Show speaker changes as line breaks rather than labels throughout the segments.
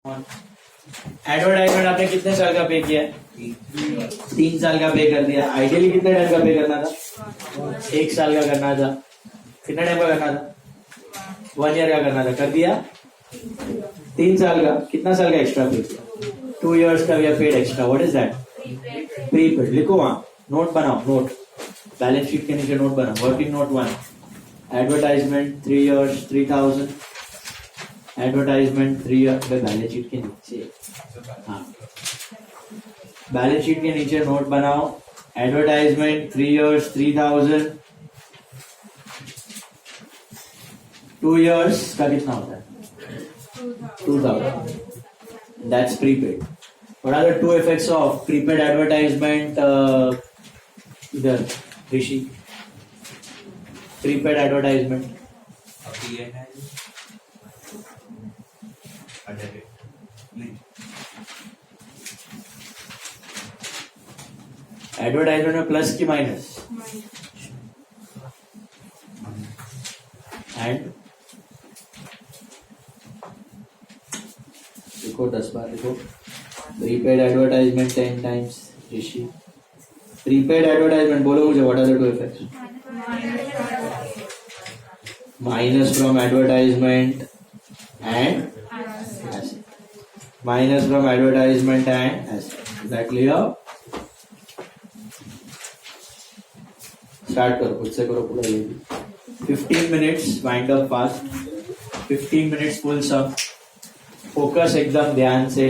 Advertisement आपने कितने साल का पे किया है? 3 साल का पे कर दिया। आइडियली कितने टाइम का पे करना था? 1 साल का करना था। कितना टाइम का करना था? 1 ईयर का करना था। कर दिया 3 साल का। कितना साल का एक्स्ट्रा पे किया? 2 years का we paid extra. What is that? Prepaid. लिखो वहां, नोट बनाओ, नोट बैलेंस शीट के नीचे नोट बनाओ। Working note 1, advertisement 3 years 3000। Advertisement 3 years balance sheet के नीचे, हाँ बैलेंस शीट के नीचे नोट बनाओ। Advertisement 3 years 3000। 2 years का कितना होता है? 2000। That's prepaid. What are the 2 effects of prepaid advertisement? इधर ऋषि, prepaid advertisement. एडवर्टाइजमेंट में प्लस की माइनस? एंड लिखो 10 बार लिखो। Prepaid advertisement 10 times। Rishi, prepaid advertisement बोलो मुझे। What are the 2 effects? Minus from advertisement and asset. Minus from advertisement and asset. Is that clear? Start करो, खुद से करो पूरा। ये 15 minutes wind up fast. 15 minutes full sum. Focus एकदम ध्यान से।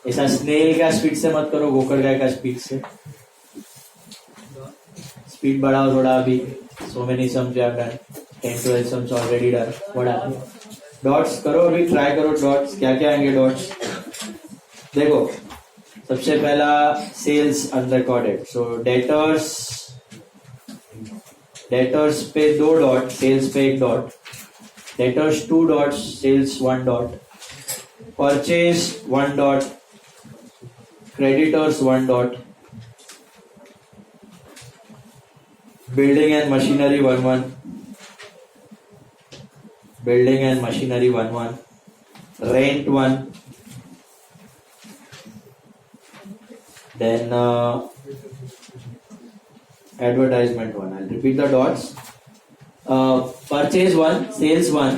ऐसा स्नेल का स्पीड से मत करो, गोकरगाय का स्पीड से। स्पीड बढ़ाओ थोड़ा। अभी so many sums you have done, 10-12 sums already done. बढ़ा डॉट्स करो, अभी ट्राई करो डॉट्स। क्या क्या आएंगे डॉट्स? देखो, सबसे पहला सेल्स अनरिकॉर्डेड। सो डेटर्स पे 2 डॉट, सेल्स पे 1 dot. Debtors 2 dots, sales 1 dot. Purchase 1 dot, creditors 1 dot. Building and machinery 1-1। Building and machinery 1-1। Rent 1। Then advertisement 1. I'll repeat the dots. Purchase 1, sales 1.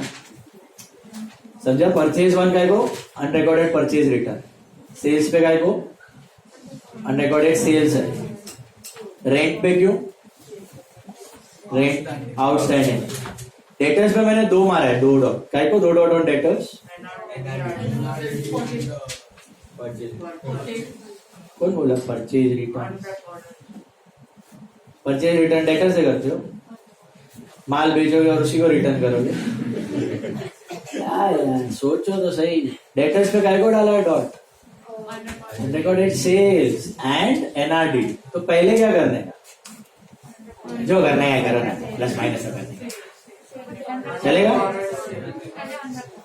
समझा? Purchase 1 काय को? Unrecorded purchase return. Sales पे काय को? Unrecorded sales है। Rent पे क्यों? Rent outstanding. Debtors पे मैंने 2 मारा है, 2 डॉट। काय को 2 डॉट ऑन डेटर्स? कौन बोला purchase return? Purchase return debtor से करते हो? माल बेचोगे और उसी को रिटर्न करोगे? यार सोचो तो सही। डेटर्स पे काय को डाला है dot? Unrecorded sales and NRD. तो पहले क्या करने का? जो करने का करो ना, प्लस माइनस करने का चलेगा।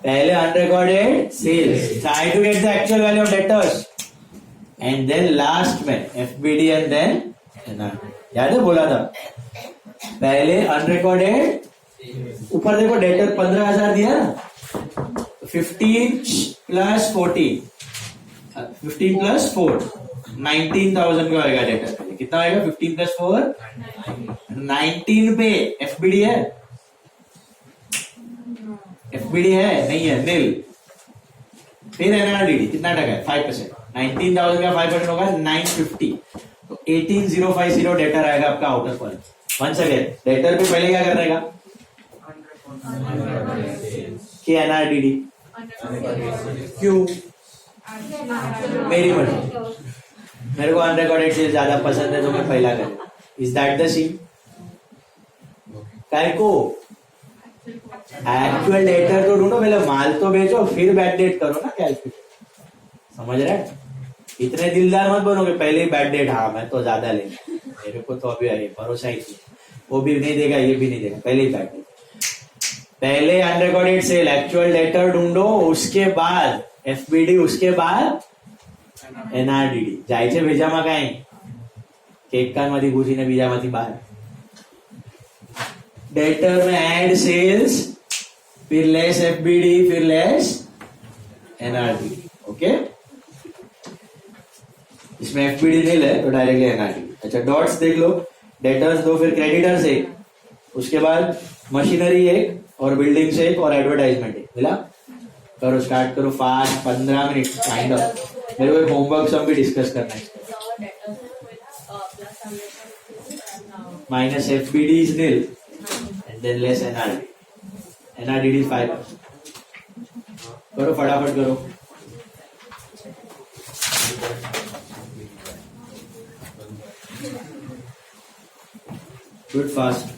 पहले unrecorded sales, try to get the actual value of debtors, and then last में एफबीडी एंड देन एनआरडी। याद है बोला था? पहले अनरिकॉर्डेड, ऊपर देखो डेटर 15,000 दिया ना, 15 + 14, 15 + 4 19,000 का आएगा डेटर। कितना आएगा? 15 + 4 19 पे एफबीडी है? एफबीडी है? नहीं है, नील। फिर एनआरडी कितना टका है? 5%। 19,000 का 5% होगा 950। तो 18,050 डेटर आएगा आपका outer column. Once again, debtor पे पहले क्या करने का? कि एनआरडीडी। क्यों? मेरी मर्जी। मेरे को अनरिकॉर्डेड सेल्स ज्यादा पसंद है तो मैं पहला करूँ। Is that the scene? काय को? एक्चुअल डेटर तो ढूंढो, पहले माल तो बेचो, फिर बैड डेट करो ना कैलकुलेट। समझ रहे? इतने दिलदार मत बनोगे पहले ही बैड डेट। हाँ मैं तो ज्यादा लेंगे, मेरे को तो अभी भरोसा ही नहीं। वो भी नहीं देगा, ये भी नहीं देगा, पहले ही बैड डेट। पहले अनरिकॉर्डेड सेल, एक्चुअल डेटर ढूंढो, उसके बाद एफबीडी, उसके बाद एनआरडीडी. जायचे भेजामा काय केकांमध्ये घुसीने बीजाમાંથી બહાર. डेटर में ऐड सेल्स, फिर लेस एफबीडी, फिर लेस एनआरडी. ओके, इसमें एफबीडी नहीं है तो डायरेक्टली एनआरडी. अच्छा, डॉट्स देख लो. डेटर्स दो, फिर क्रेडिटर्स एक, उसके बाद मशीनरी एक और बिल्डिंग्स एक और एडवर्टाइजमेंट एक. मिला? करो, स्टार्ट करो फास्ट. 15 minute kind of. मेरे को एक होमवर्क सब भी डिस्कस करना है. Minus FBD is nil and then less NRD. NRD is 5. करो फटाफट करो. Good fast.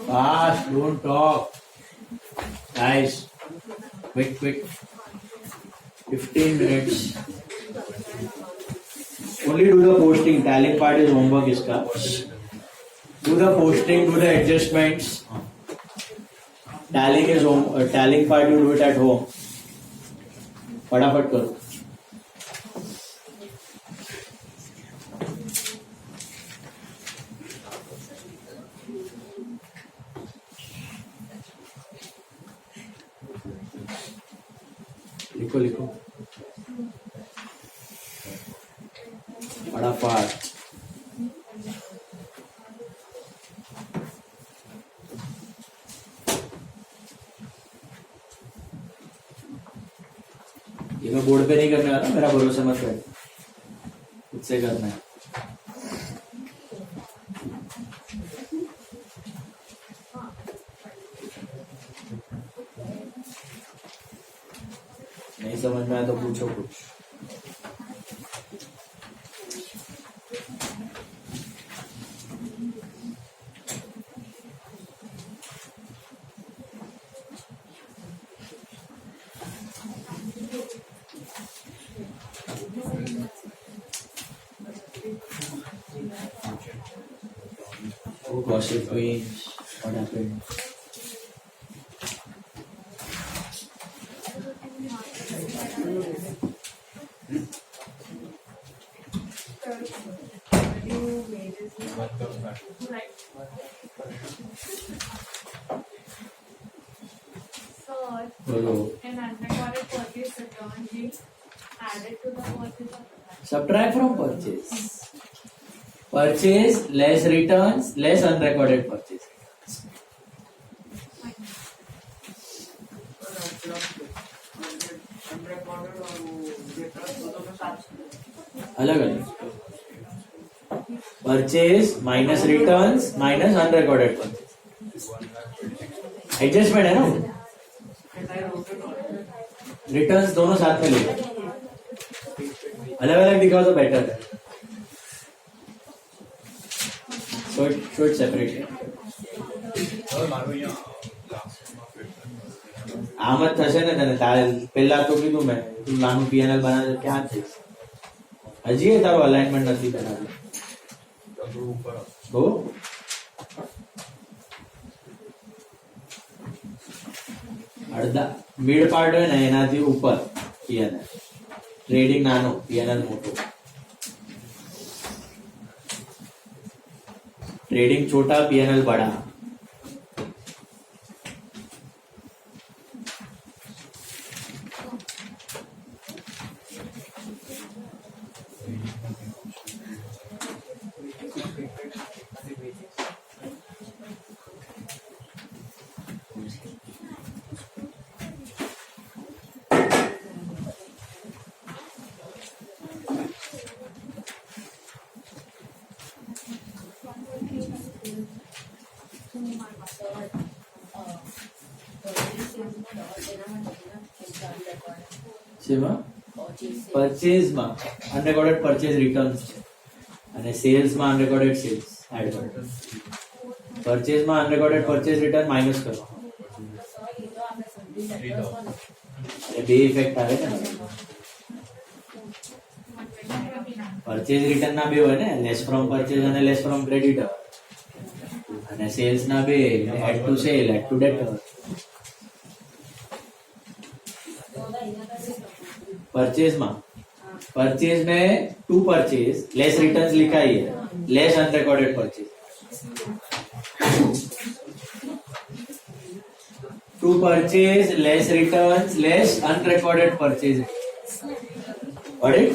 Fast, don't talk. Guys, quick. 15 minutes. Only do the posting. Tallying part is homework iska. Do the posting, do the adjustments. Tallying is home. Tallying part you do it at home. फटाफट करो. लिखो फटाफट. ये मैं board पे नहीं करने वाला, मेरा भरोसा मत कर, खुद से करना है. नहीं समझ में आया तो पूछो कुछ. Gossip queens, what happened? Subtract from purchase. Purchase less returns less unrecorded purchase. अलग अलग. Purchase minus returns minus unrecorded purchase. Adjustment है ना. रिटर्न्स दोनों साथ में लेगा. अलग अलग दिखाओ तो बेटर है. So it's separate. આમ જ થશે ને તને. તારે પેલા તો કીધું મેં, તું નાનું પીએનએલ બનાવે ક્યાં છે? હજી તારું અલાઇનમેન્ટ નથી બનાવ્યું તો અડધા મિડ પાર્ટ હોય ને એનાથી ઉપર પીએનએલ. ટ્રેડિંગ નાનો, પીએનએલ મોટો. ट्रेडिंग छोटा, पीएनएल बड़ा. શેમાં પરચેઝમાં અનરેકોર્ડેડ પરચેઝ રિટર્ન્સ છે અને સેલ્સમાં અનરેકોર્ડેડ સેલ્સ એડ કરો. પરચેઝમાં અનરેકોર્ડેડ પરચેઝ રિટર્ન માઇનસ કરવાનો એટલે બે ઇફેક્ટ આવે ને. પરચેઝ રિટર્ન ના બે હોય ને, લેસ ફ્રોમ પરચેઝ અને લેસ ફ્રોમ ક્રેડિટર, અને સેલ્સ ના બે add to sale add to debtor. Purchase में टू परचेज लेस रिटर्न्स लिखा ही है, less unrecorded purchase. To purchase less returns less unrecorded purchase. Got it?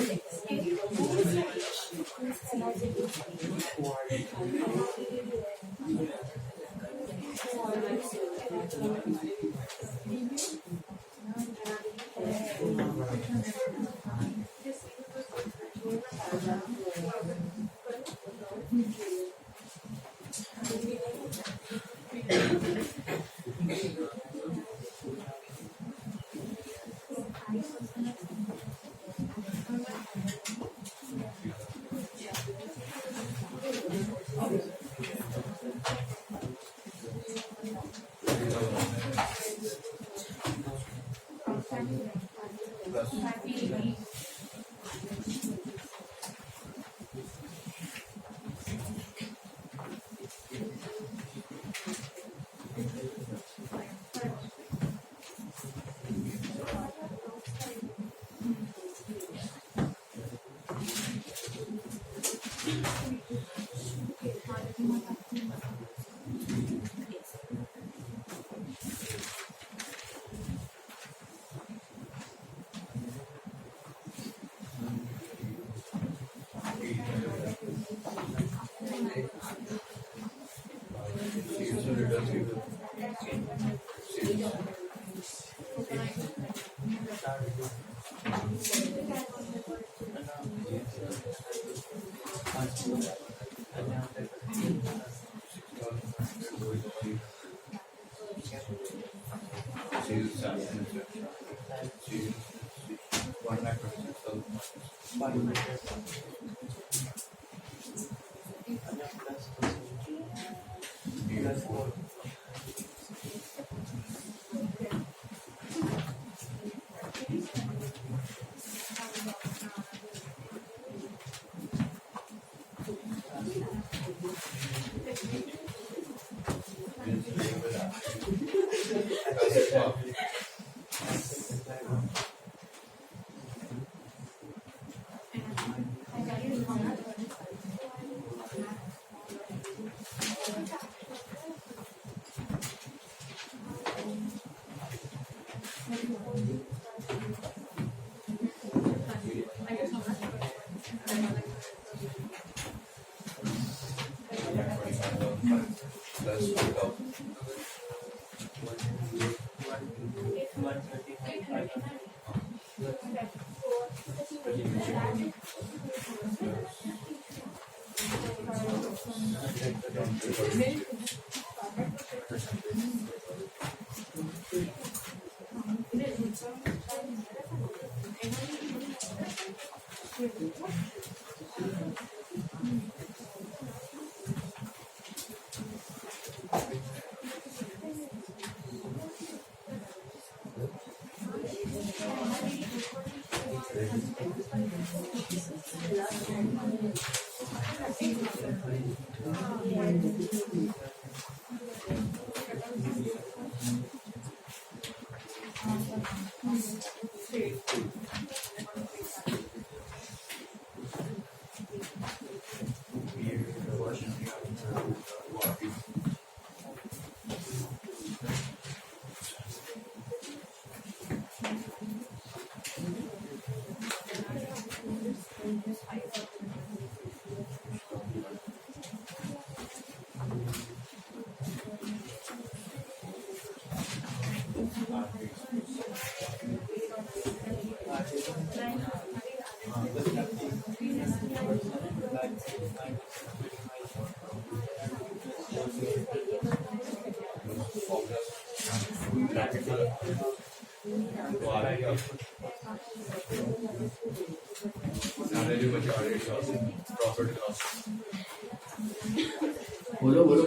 बोलो बोलो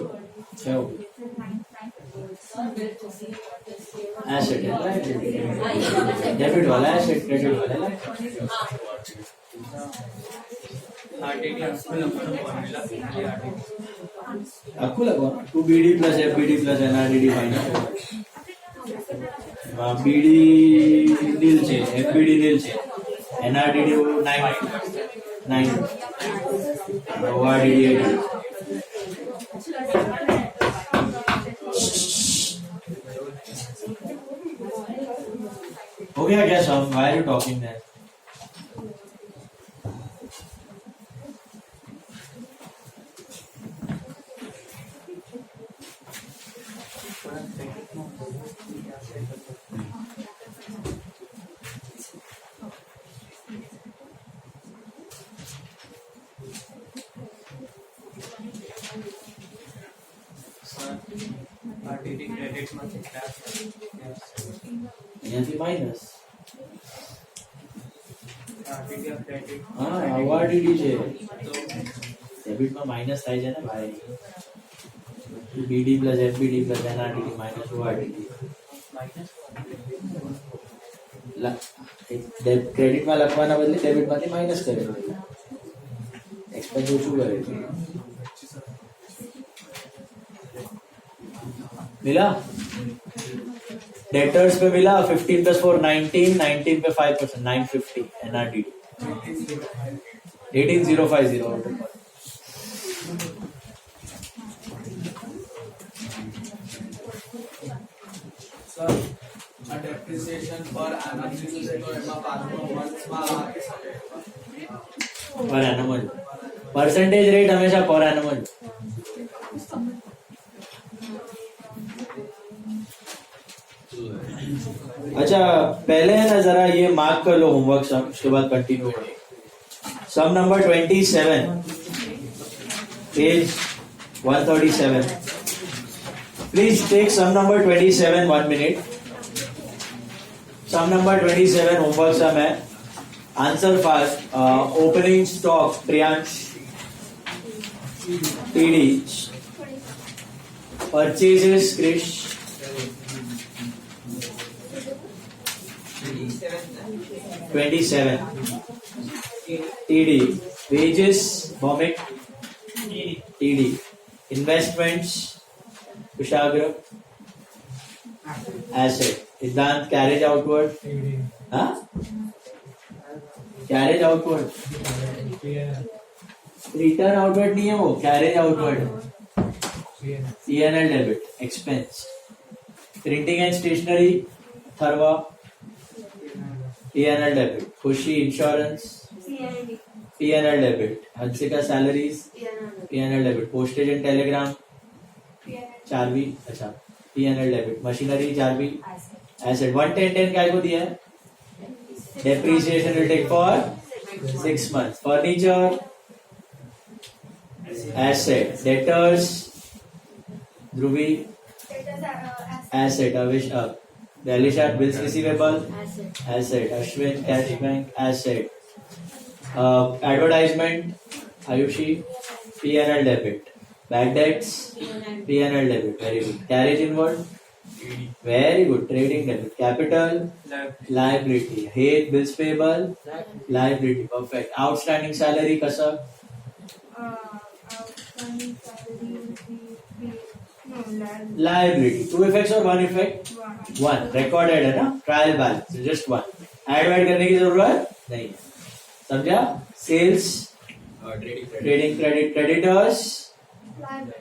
क्या हो एसेट है डेबिट वाला एसेट क्रेडिट वाला आपको लगा 2BD plus FBD plus NRDD minus BD नील છે FBD नील છે NRDD 9 ORDD 8 हो गया क्या sum why are you talking that અહીંયાથી માઇનસ હા ORDD છે ડેબિટમાં માઇનસ થાય છે ને ભાઈ BD plus FBD plus NRDD minus ORDD ક્રેડિટમાં લખવાના બદલે ડેબિટમાંથી માઇનસ કરેલું એક્સપેન્સ ઓછું કરેલું मिला डेटर्स पे मिला 15 प्लस 4 19 19 पे 5% 950 NRDD 18050
sir a depreciation per annum છે તો એમાં પાછો મંથમાં લાગે છે
पर एनम परसेंटेज रेट हमेशा पर एनम अच्छा पहले है ना जरा ये मार्क कर लो होमवर्क सम उसके बाद कंटिन्यू करेंगे sum number 27 page 137 please take sum number 27 1 minute sum number 27 homework sum है answer fast opening stock Priyansh TD purchases Krish 27 TD wages Bhomik TD investments Kushagra asset Siddhant carriage outward huh carriage outward return outward नहीं है वो carriage outward P&L debit expense printing and stationery Tharwa P&L debit Khushi insurance P&L debit Hansika salaries P&L debit postage and telegram Charvi अच्छा P&L debit machinery चारवी asset 110 क्या को दिया है depreciation will take for 6 months furniture asset debtors Dhruvi asset Avish Dalisha bills receivable asset Ashwin cash bank asset advertisement Ayushi P&L debit bad debts P&L debit very good carriage inward very good trading debit capital liability hate bills payable liability perfect outstanding salary kasa
outstanding salary will be
liability 2 effects or 1 effect one recorded है ना trial balance just one add करने की जरूरत नहीं समझा sales trading credit creditors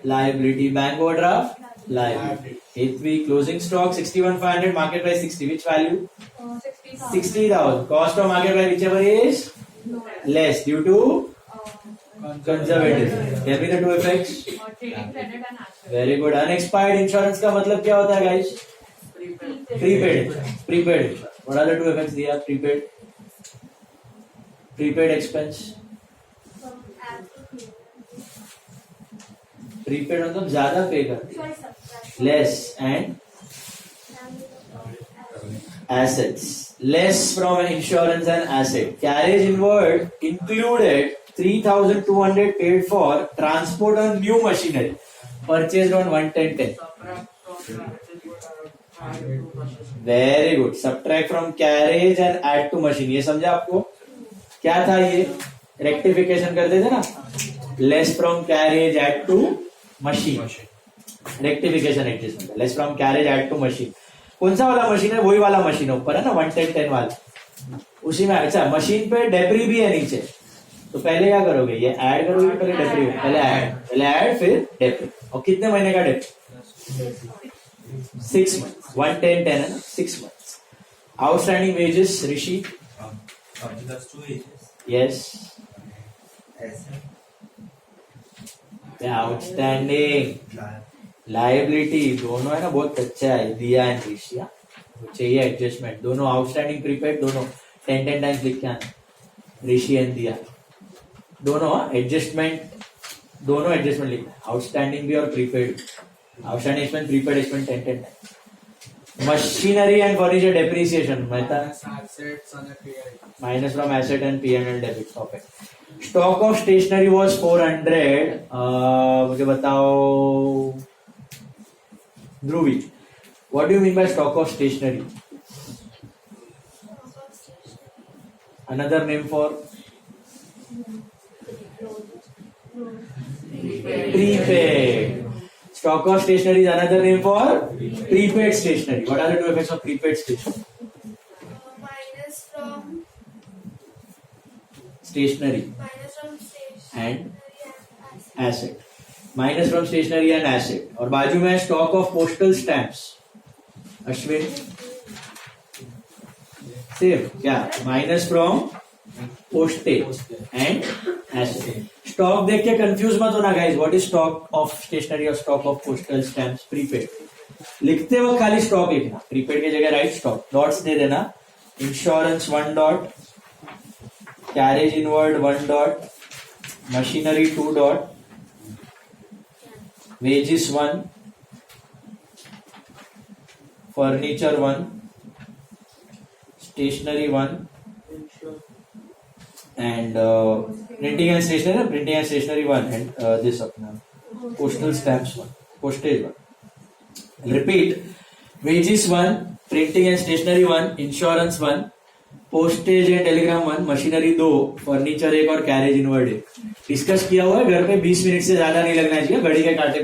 liability bank overdraft liability Ethvi closing stock 61500 market price 60 which value 60000 cost of market price whichever is less due to conservative give me the two effects very good unexpired insurance का मतलब क्या होता है guys prepaid what are the two effects दिया prepaid expense prepaid मतलब ज्यादा पे कर less and assets. Less from insurance and asset. Carriage inward included 3,200 paid for transport on new machinery purchased on 11010. Very good. Subtract from carriage and add to machine. ये समझा आपको? क्या था ये? रेक्टिफिकेशन करते थे ना? Less from carriage add to machine. Rectification adjustment. Less from carriage add to machine. कौन सा वाला मशीन है? वही वाला मशीन है ऊपर है ना 11010 वाला. उसी में. अच्छा, मशीन पे डेब्री भी है नीचे. तो पहले क्या करोगे? ये ऐड करोगे पहले डेब्री. पहले ऐड फिर डेब्री. और कितने महीने का डेब्री? 6 months. 11010 है ना? 6 months. Outstanding wages, Rishi.
That's 2 ages.
Yes. Outstanding. Liability दोनों है ना, बहुत अच्छा है. दिया एंड ऋषि चाहिए एडजस्टमेंट. दोनों आउटस्टैंडिंग प्रीपेड दोनों 10 टाइम्स लिख के आना. ऋषि एंड दिया दोनों एडजस्टमेंट. दोनों एडजस्टमेंट लिखना है. आउटस्टैंडिंग भी और prepaid. Outstanding expense prepaid expense 10 times. Machinery and furniture depreciation minus from asset and P&L debit. Perfect. Stock of stationery was 400. मुझे बताओ Dhruvi, what do you mean by stock of stationery? Another name for prepaid. Stock of stationery is another name for prepaid stationery. What are the two effects of prepaid stationery?
Minus from
Stationery and asset. Minus from stationery and asset. और बाजू में stock of postal stamps. Ashwin same क्या? Minus from postage and asset. Stock देख के confuse मत होना guys. What is stock of stationery और stock of postal stamps? Prepaid. लिखते वक्त खाली स्टॉक लिखना. प्रीपेड की जगह राइट स्टॉक. डॉट्स दे देना. Insurance 1 dot, carriage inward 1 dot, machinery 2 dot, wages 1, furniture 1, stationery 1, and printing and stationery 1, and this अपना postal stamps 1, postage 1. Repeat. Wages 1, printing and stationery 1, insurance 1, postage and telegram 1, machinery 2, furniture 1 और carriage inward 1. Discuss किया हुआ है घर पे. 20 minute से ज्यादा नहीं लगना चाहिए. घड़ी के कांटे